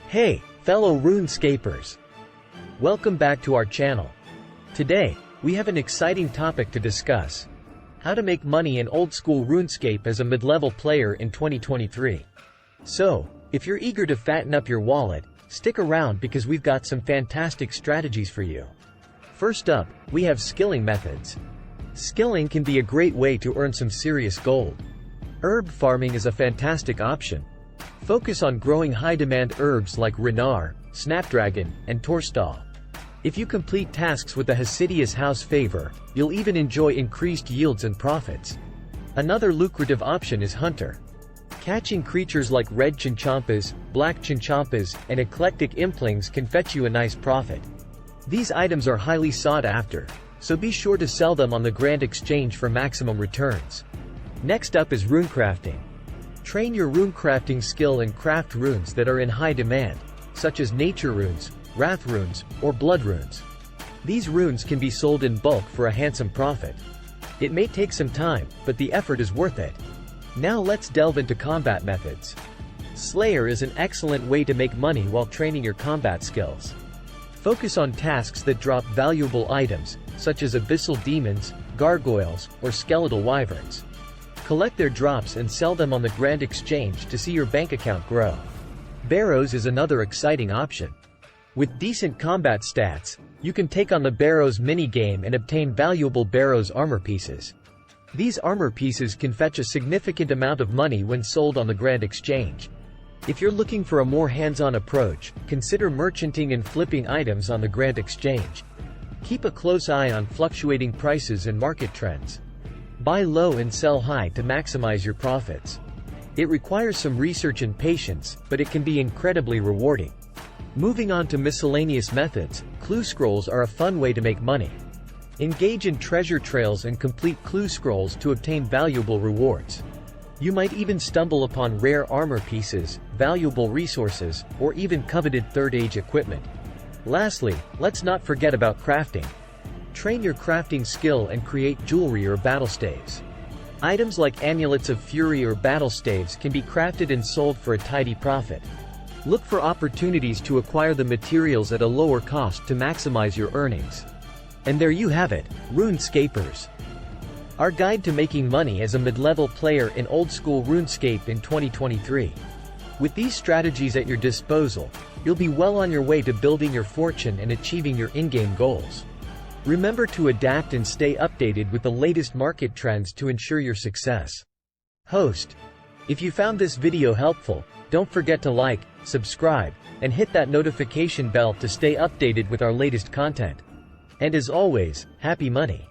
Hey, fellow RuneScapers! Welcome back to our channel. Today, we have an exciting topic to discuss. How to make money in Old School RuneScape as a mid-level player in 2023. So, if you're eager to fatten up your wallet, stick around because we've got some fantastic strategies for you. First up, we have skilling methods. Skilling can be a great way to earn some serious gold. Herb farming is a fantastic option. Focus on growing high-demand herbs like Renar, Snapdragon, and Torstall. If you complete tasks with the Hasidius House favor, you'll even enjoy increased yields and profits. Another lucrative option is Hunter. Catching creatures like red chinchampas, black chinchampas, and eclectic implings can fetch you a nice profit. These items are highly sought after, so be sure to sell them on the Grand Exchange for maximum returns. Next up is runecrafting. Train your runecrafting skill and craft runes that are in high demand, such as nature runes, wrath runes, or blood runes. These runes can be sold in bulk for a handsome profit. It may take some time, but the effort is worth it. Now let's delve into combat methods. Slayer is an excellent way to make money while training your combat skills. Focus on tasks that drop valuable items, such as abyssal demons, gargoyles, or skeletal wyverns. Collect their drops and sell them on the Grand Exchange to see your bank account grow. Barrows is another exciting option. With decent combat stats, you can take on the Barrows minigame and obtain valuable Barrows armor pieces. These armor pieces can fetch a significant amount of money when sold on the Grand Exchange. If you're looking for a more hands-on approach, consider merchanting and flipping items on the Grand Exchange. Keep a close eye on fluctuating prices and market trends. Buy low and sell high to maximize your profits. It requires some research and patience, but it can be incredibly rewarding. Moving on to miscellaneous methods, clue scrolls are a fun way to make money. Engage in treasure trails and complete clue scrolls to obtain valuable rewards. You might even stumble upon rare armor pieces, valuable resources, or even coveted third-age equipment. Lastly, let's not forget about crafting. Train your crafting skill and create jewelry or battle staves. Items like amulets of fury or battle staves can be crafted and sold for a tidy profit. Look for opportunities to acquire the materials at a lower cost to maximize your earnings. And there you have it, RuneScapers. Our guide to making money as a mid-level player in Old School RuneScape in 2023. With these strategies at your disposal, you'll be well on your way to building your fortune and achieving your in-game goals. Remember to adapt and stay updated with the latest market trends to ensure your success. Host. If you found this video helpful, don't forget to like, subscribe, and hit that notification bell to stay updated with our latest content. And as always, happy money!